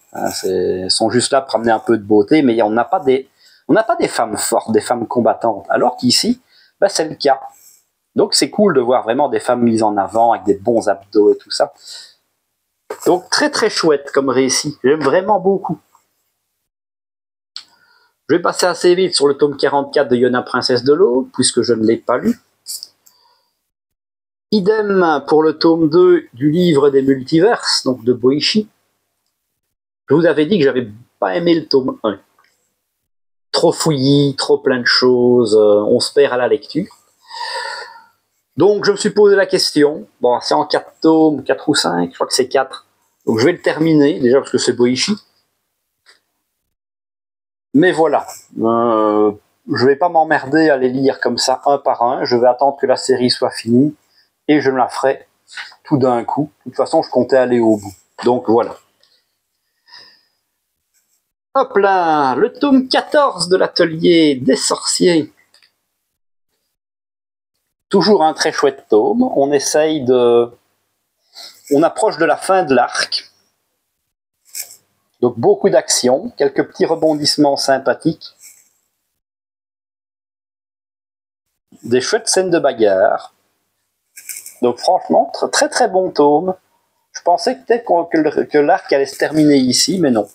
Elles sont juste là pour amener un peu de beauté, mais on n'a pas des femmes fortes, des femmes combattantes. Alors qu'ici, c'est le cas. Donc c'est cool de voir vraiment des femmes mises en avant avec des bons abdos et tout ça. Donc très très chouette comme récit. J'aime vraiment beaucoup. Je vais passer assez vite sur le tome 44 de Yona Princesse de l'Aube, puisque je ne l'ai pas lu. Idem pour le tome 2 du livre des multiverses, donc de Boichi. Je vous avais dit que j'avais pas aimé le tome 1. Trop fouillis, trop plein de choses, on se perd à la lecture. Donc je me suis posé la question, bon c'est en 4 tomes, 4 ou 5, je crois que c'est 4. Donc je vais le terminer, déjà parce que c'est Boichi. Mais voilà, je vais pas m'emmerder à les lire comme ça un par un, je vais attendre que la série soit finie. Et je me la ferai tout d'un coup. De toute façon, je comptais aller au bout. Donc voilà. Hop là, le tome 14 de l'atelier des sorciers. Toujours un très chouette tome. On approche de la fin de l'arc. Donc beaucoup d'action, quelques petits rebondissements sympathiques. Des chouettes scènes de bagarre. Donc franchement, très très bon tome. Je pensais peut-être que l'arc allait se terminer ici, mais non.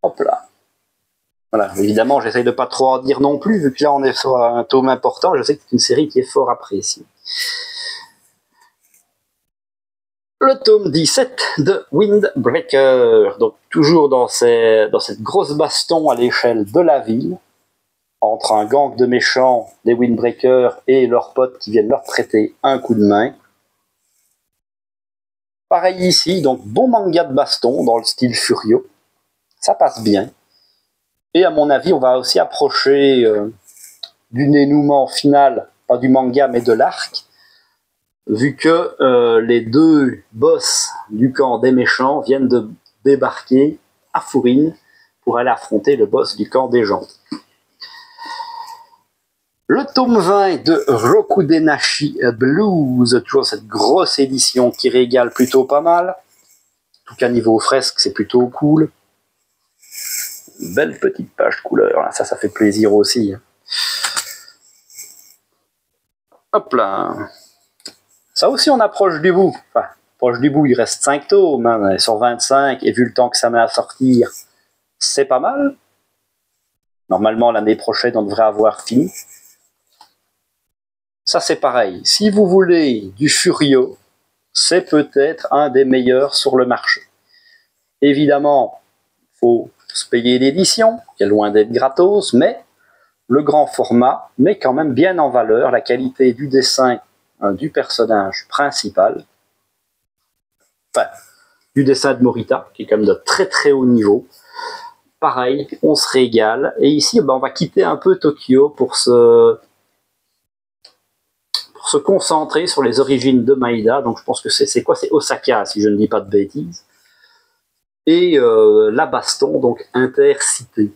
Hop là. Voilà, évidemment, j'essaye de pas trop en dire non plus, vu que là on est sur un tome important, je sais que c'est une série qui est fort appréciée. Le tome 17 de Windbreaker, donc toujours dans cette grosse baston à l'échelle de la ville, entre un gang de méchants, des Windbreakers, et leurs potes qui viennent leur prêter un coup de main. Pareil ici, donc bon manga de baston dans le style Furio. Ça passe bien. Et à mon avis, on va aussi approcher du dénouement final, pas du manga, mais de l'arc, vu que les 2 boss du camp des méchants viennent de débarquer à Furine pour aller affronter le boss du camp des gentils. Le tome 20 de Rokudenashi Blues, toujours cette grosse édition qui régale plutôt pas mal. En tout cas, niveau fresque, c'est plutôt cool. Belle petite page couleur, ça fait plaisir aussi. Hop là. Ça aussi, on approche du bout. Enfin, proche du bout, il reste 5 tomes, hein, sur 25, et vu le temps que ça met à sortir, c'est pas mal. Normalement, l'année prochaine, on devrait avoir fini. Ça, c'est pareil. Si vous voulez du Furio, c'est peut-être un des meilleurs sur le marché. Évidemment, il faut se payer l'édition, qui est loin d'être gratos, mais le grand format, mais quand même bien en valeur, la qualité du dessin du personnage principal, enfin, du dessin de Morita, qui est quand même de très très haut niveau. Pareil, on se régale. Et ici, on va quitter un peu Tokyo pour se concentrer sur les origines de Maeda. Donc je pense que c'est quoi? C'est Osaka, si je ne dis pas de bêtises. Et la baston, donc intercité.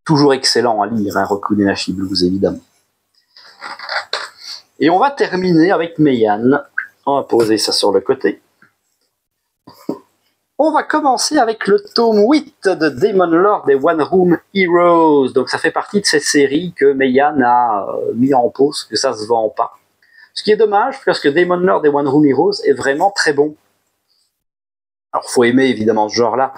Toujours excellent à lire, hein, Rokunenashi Blues, évidemment. Et on va terminer avec Meian. On va poser ça sur le côté. On va commencer avec le tome 8 de Demon Lord et One Room Heroes. Donc ça fait partie de cette série que Meian a mis en pause, que ça se vend pas. Ce qui est dommage, parce que Demon Lord et One Room Heroes est vraiment très bon. Alors faut aimer évidemment ce genre-là.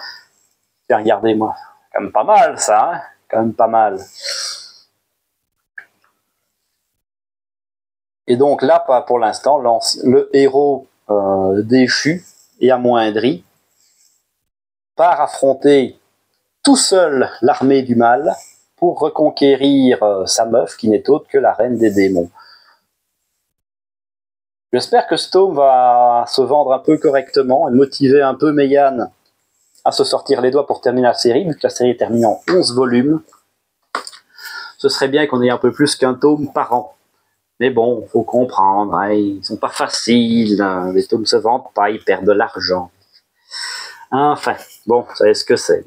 Regardez-moi, quand même pas mal ça, hein, quand même pas mal. Et donc là, pour l'instant, le héros déchu et amoindri part affronter tout seul l'armée du mal pour reconquérir sa meuf qui n'est autre que la reine des démons. J'espère que ce tome va se vendre un peu correctement et motiver un peu Meian à se sortir les doigts pour terminer la série, vu que la série est terminée en 11 volumes. Ce serait bien qu'on ait un peu plus qu'un tome par an. Mais bon, faut comprendre, hein, ils sont pas faciles, hein, les tomes se vendent pas, ils perdent de l'argent. Enfin, bon, vous savez ce que c'est.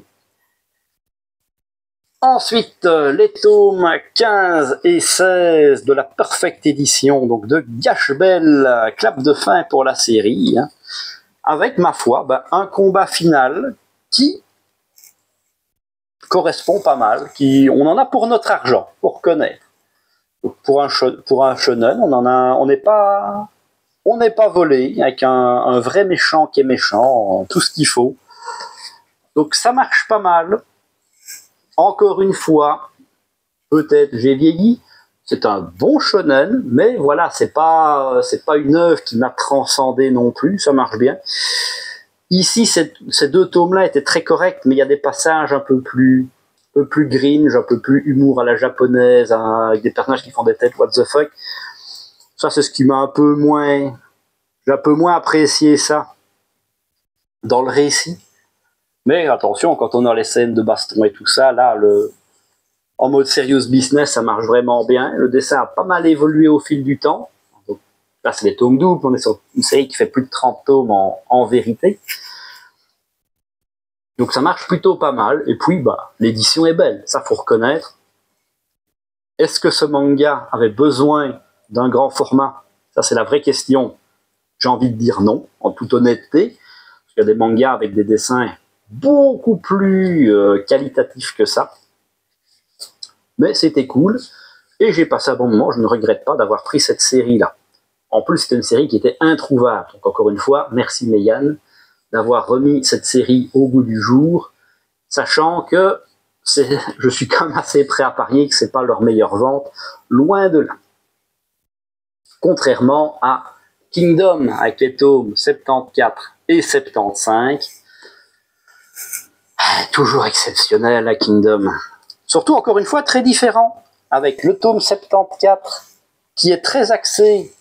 Ensuite, les tomes 15 et 16 de la Perfect Edition, donc de Gashbel, clap de fin pour la série, hein, avec, ma foi, un combat final qui correspond pas mal, on en a pour notre argent, pour connaître. Pour un shonen, on n'est pas volé, avec un vrai méchant qui est méchant, tout ce qu'il faut. Donc ça marche pas mal. Encore une fois, peut-être j'ai vieilli, c'est un bon shonen, mais voilà, c'est pas une œuvre qui m'a transcendé non plus, ça marche bien. Ici, ces deux tomes-là étaient très corrects, mais il y a des passages un peu plus gringe, un peu plus humour à la japonaise, hein, avec des personnages qui font des têtes what the fuck. Ça, c'est ce qui m'a j'ai un peu moins apprécié ça dans le récit. Mais attention, quand on a les scènes de baston et tout ça, là, en mode serious business, ça marche vraiment bien. Le dessin a pas mal évolué au fil du temps. Donc, là, c'est les tomes doubles. On est sur une série qui fait plus de 30 tomes en vérité. Donc ça marche plutôt pas mal. Et puis, l'édition est belle. Ça, faut reconnaître. Est-ce que ce manga avait besoin d'un grand format? Ça, c'est la vraie question. J'ai envie de dire non, en toute honnêteté. Parce qu'il y a des mangas avec des dessins beaucoup plus qualitatifs que ça. Mais c'était cool. Et j'ai passé un bon moment. Je ne regrette pas d'avoir pris cette série-là. En plus, c'était une série qui était introuvable. Donc encore une fois, merci Meian d'avoir remis cette série au goût du jour, sachant que je suis quand même assez prêt à parier que c'est pas leur meilleure vente, loin de là. Contrairement à Kingdom, avec les tomes 74 et 75, toujours exceptionnel à Kingdom. Surtout, encore une fois, très différent, avec le tome 74, qui est très axé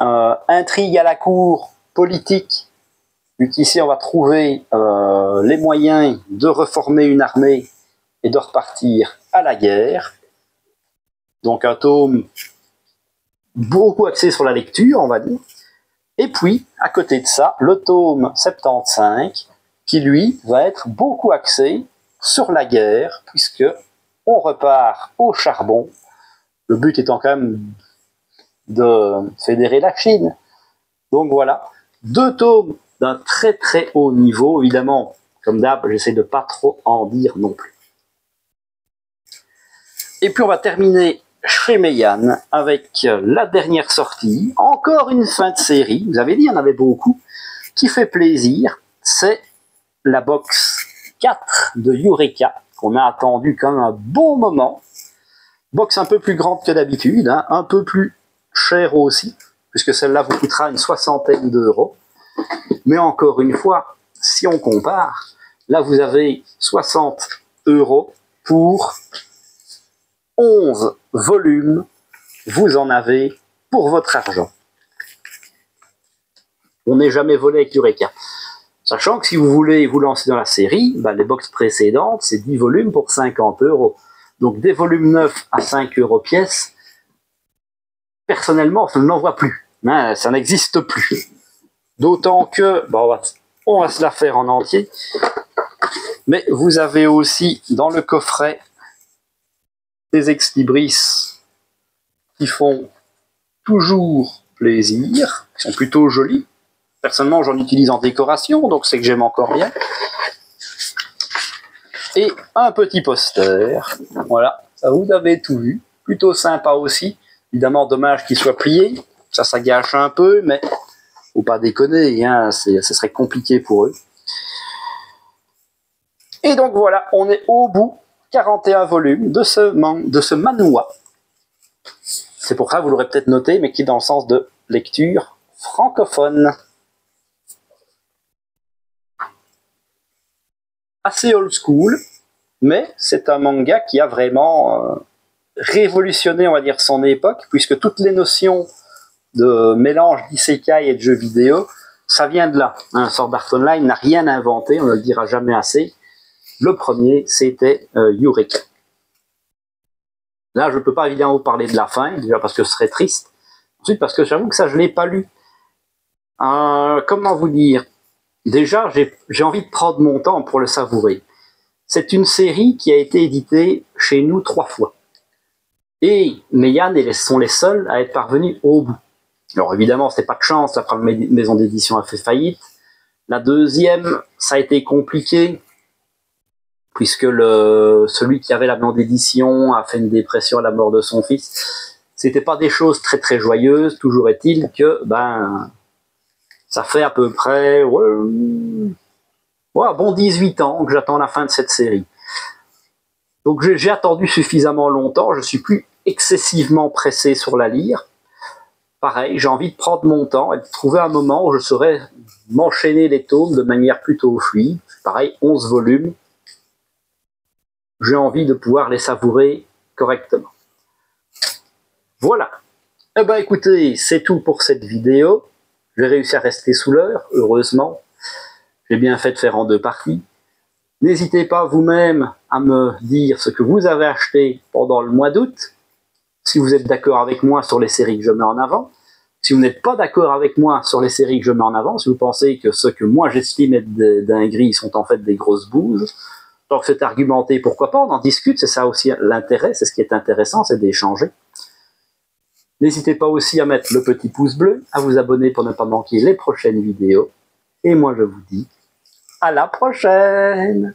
intrigue à la cour, politique, vu qu'ici on va trouver les moyens de reformer une armée et de repartir à la guerre. Donc un tome beaucoup axé sur la lecture, on va dire. Et puis, à côté de ça, le tome 75, qui lui va être beaucoup axé sur la guerre, puisque on repart au charbon. Le but étant quand même de fédérer la Chine. Donc voilà, 2 tomes d'un très très haut niveau. Évidemment, comme d'hab, j'essaie de pas trop en dire non plus. Et puis on va terminer chez Meian avec la dernière sortie, encore une fin de série, vous avez dit, il y en avait beaucoup, qui fait plaisir, c'est la box 4 de Eureka, qu'on a attendu quand même un bon moment. Box un peu plus grande que d'habitude, hein, un peu plus chère aussi, puisque celle-là vous coûtera une 60aine d'euros. Mais encore une fois, si on compare, là vous avez 60 € pour 11 volumes, vous en avez pour votre argent. On n'est jamais volé avec Eureka. Sachant que si vous voulez vous lancer dans la série, les box précédentes, c'est 10 volumes pour 50 €. Donc des volumes neufs à 5 € pièce, personnellement, je n'en vois plus. Hein, ça n'existe plus. D'autant que, on va se la faire en entier. Mais vous avez aussi dans le coffret des ex-libris qui font toujours plaisir, qui sont plutôt jolis. Personnellement, j'en utilise en décoration, donc c'est que j'aime encore bien. Et un petit poster. Voilà, ça vous avez tout vu. Plutôt sympa aussi. Évidemment, dommage qu'il soit plié. Ça gâche un peu, mais faut pas déconner, hein, ce serait compliqué pour eux. Et donc voilà, on est au bout, 41 volumes de ce manhwa. C'est pour ça, vous l'aurez peut-être noté, mais qui est dans le sens de lecture francophone. Assez old school, mais c'est un manga qui a vraiment révolutionné, on va dire, son époque, puisque toutes les notions de mélange d'isekai et de jeux vidéo, ça vient de là. Sword Art Online n'a rien inventé, on ne le dira jamais assez. Le premier, c'était Eureka. Là, je ne peux pas évidemment vous parler de la fin, déjà parce que ce serait triste. Ensuite, parce que j'avoue que ça, je ne l'ai pas lu. Comment vous dire? Déjà, j'ai envie de prendre mon temps pour le savourer. C'est une série qui a été éditée chez nous 3 fois. Et Meian sont les seuls à être parvenus au bout. Alors évidemment, c'était pas de chance, la première maison d'édition a fait faillite. La deuxième, ça a été compliqué, puisque celui qui avait la maison d'édition a fait une dépression à la mort de son fils. C'était pas des choses très très joyeuses, toujours est-il que, ça fait à peu près, bon 18 ans que j'attends la fin de cette série. Donc j'ai attendu suffisamment longtemps, je suis plus excessivement pressé sur la lire. Pareil, j'ai envie de prendre mon temps et de trouver un moment où je saurais m'enchaîner les tomes de manière plutôt fluide. Pareil, 11 volumes. J'ai envie de pouvoir les savourer correctement. Voilà. Eh ben écoutez, c'est tout pour cette vidéo. J'ai réussi à rester sous l'heure, heureusement. J'ai bien fait de faire en 2 parties. N'hésitez pas vous-même à me dire ce que vous avez acheté pendant le mois d'août. Si vous êtes d'accord avec moi sur les séries que je mets en avant. Si vous n'êtes pas d'accord avec moi sur les séries que je mets en avant, si vous pensez que ce que moi j'estime être des dingueries sont en fait des grosses bouses, tant que c'est argumenté, pourquoi pas, on en discute, c'est ça aussi l'intérêt, c'est ce qui est intéressant, c'est d'échanger. N'hésitez pas aussi à mettre le petit pouce bleu, à vous abonner pour ne pas manquer les prochaines vidéos. Et moi je vous dis à la prochaine!